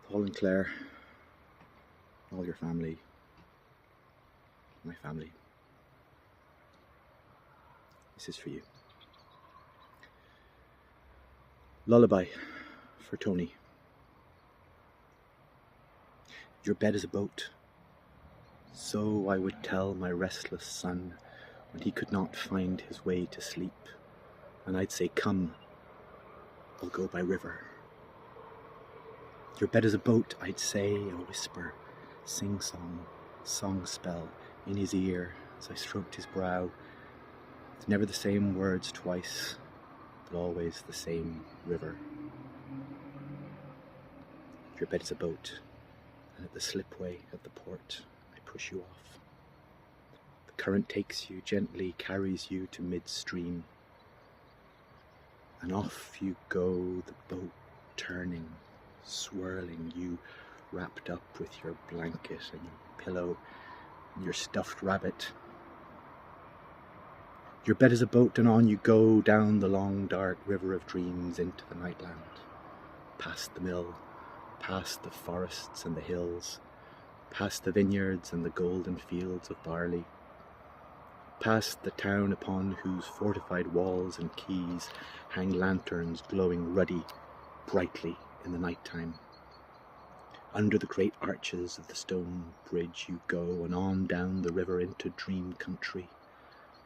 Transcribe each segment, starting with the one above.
Paul and Claire, all your family, my family, this is for you. Lullaby for Tony. Your bed is a boat, so I would tell my restless son when he could not find his way to sleep, and I'd say, come, I'll go by river. Your bed is a boat, I'd say, a whisper, sing-song, song spell in his ear as I stroked his brow. It's never the same words twice, but always the same river. Your bed is a boat, and at the slipway of the port, I push you off. The current takes you, gently carries you to midstream, and off you go, the boat turning, swirling, you wrapped up with your blanket and your pillow and your stuffed rabbit. Your bed is a boat, and on you go down the long dark river of dreams into the nightland, past the mill, past the forests and the hills, past the vineyards and the golden fields of barley, past the town upon whose fortified walls and quays hang lanterns glowing ruddy, brightly in the night time. Under the great arches of the stone bridge you go, and on down the river into dream country,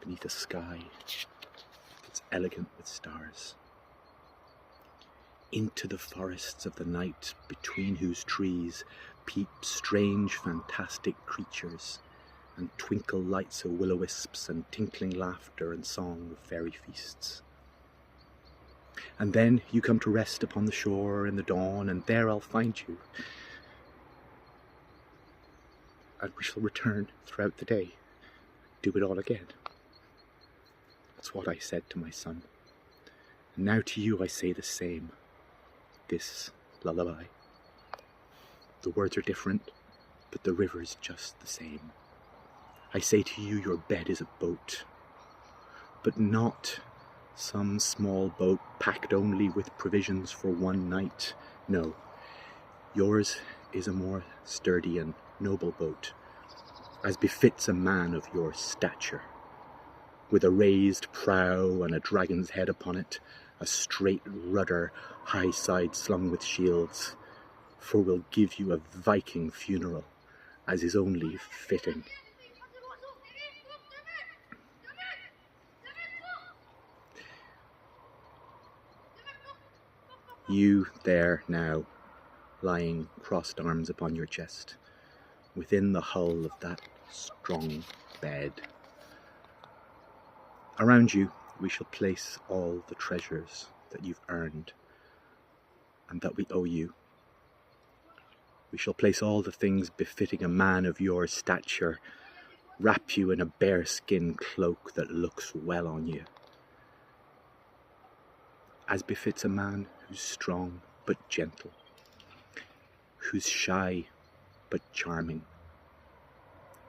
beneath a sky that's elegant with stars. Into the forests of the night, between whose trees peep strange fantastic creatures, and twinkle lights of will-o'-wisps and tinkling laughter and song of fairy feasts. And then you come to rest upon the shore in the dawn, and there I'll find you, and we shall return throughout the day, do it all again. That's what I said to my son, and now to you I say the same. This lullaby. The words are different, but the river's just the same. I say to you, your bed is a boat, but not some small boat packed only with provisions for one night. No, yours is a more sturdy and noble boat, as befits a man of your stature, with a raised prow and a dragon's head upon it, a straight rudder, high side slung with shields, for we'll give you a Viking funeral, as is only fitting. You there now, lying crossed arms upon your chest, within the hull of that strong bed. Around you we shall place all the treasures that you've earned and that we owe you. We shall place all the things befitting a man of your stature, wrap you in a bearskin cloak that looks well on you, as befits a man who's strong but gentle, who's shy but charming,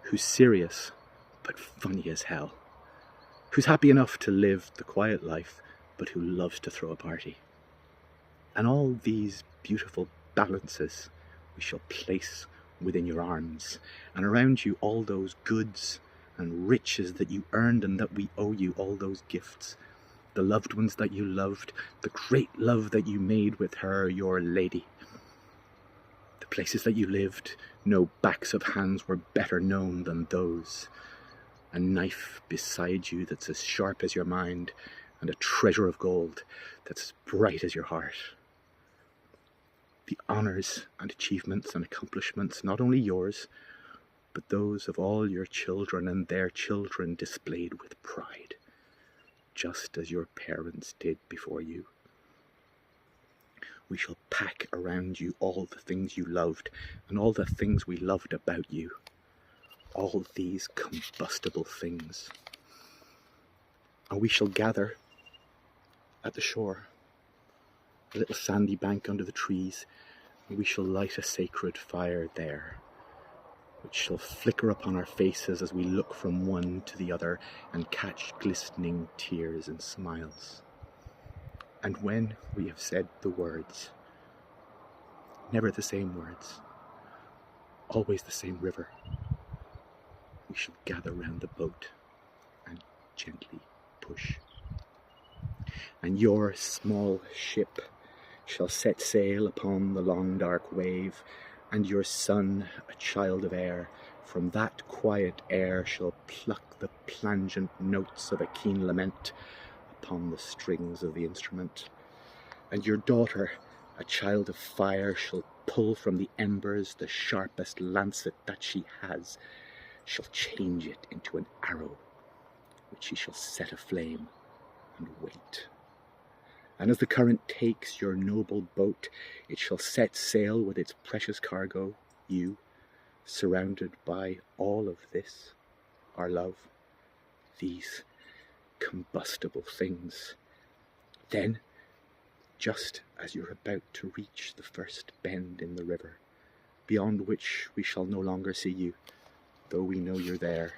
who's serious but funny as hell, who's happy enough to live the quiet life but who loves to throw a party. And all these beautiful balances we shall place within your arms, and around you all those goods and riches that you earned and that we owe you, all those gifts, the loved ones that you loved, the great love that you made with her, your lady. The places that you lived, no backs of hands were better known than those. A knife beside you that's as sharp as your mind, and a treasure of gold that's as bright as your heart. The honours and achievements and accomplishments, not only yours, but those of all your children and their children, displayed with pride, just as your parents did before you. We shall pack around you all the things you loved and all the things we loved about you. All these combustible things. And we shall gather at the shore, a little sandy bank under the trees, and we shall light a sacred fire there, which shall flicker upon our faces as we look from one to the other and catch glistening tears and smiles. And when we have said the words, never the same words, always the same river. We shall gather round the boat and gently push. And your small ship shall set sail upon the long dark wave, and your son, a child of air, from that quiet air shall pluck the plangent notes of a keen lament upon the strings of the instrument. And your daughter, a child of fire, shall pull from the embers the sharpest lancet that she has, shall change it into an arrow, which she shall set aflame and wait. And as the current takes your noble boat, it shall set sail with its precious cargo, you, surrounded by all of this, our love, these combustible things. Then, just as you're about to reach the first bend in the river, beyond which we shall no longer see you, though we know you're there,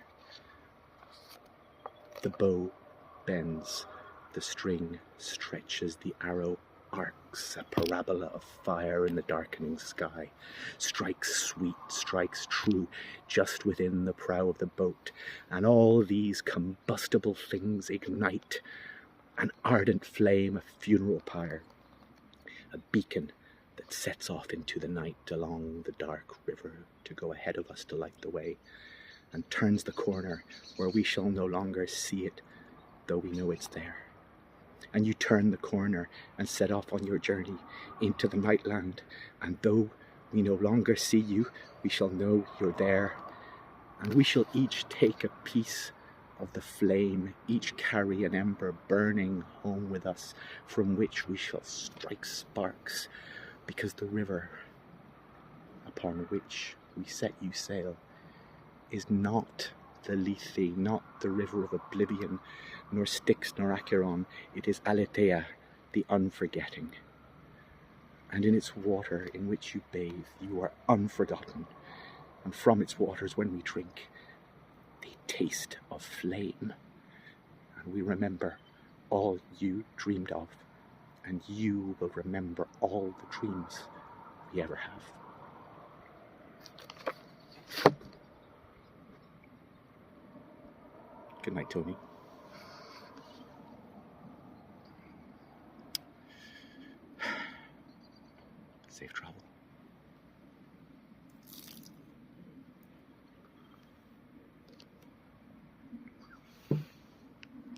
the bow bends, the string stretches, the arrow arcs, a parabola of fire in the darkening sky, strikes sweet, strikes true, just within the prow of the boat, and all these combustible things ignite, an ardent flame, a funeral pyre, a beacon that sets off into the night along the dark river to go ahead of us to light the way, and turns the corner where we shall no longer see it, though we know it's there. And you turn the corner and set off on your journey into the nightland, and though we no longer see you, we shall know you're there, and we shall each take a piece of the flame, each carry an ember burning home with us, from which we shall strike sparks, because the river upon which we set you sail is not the Lethe, not the river of oblivion, nor Styx nor Acheron. It is Aletheia, the unforgetting. And in its water in which you bathe, you are unforgotten. And from its waters, when we drink, they taste of flame. And we remember all you dreamed of, and you will remember all the dreams we ever have. Good night, Tony. Safe travel.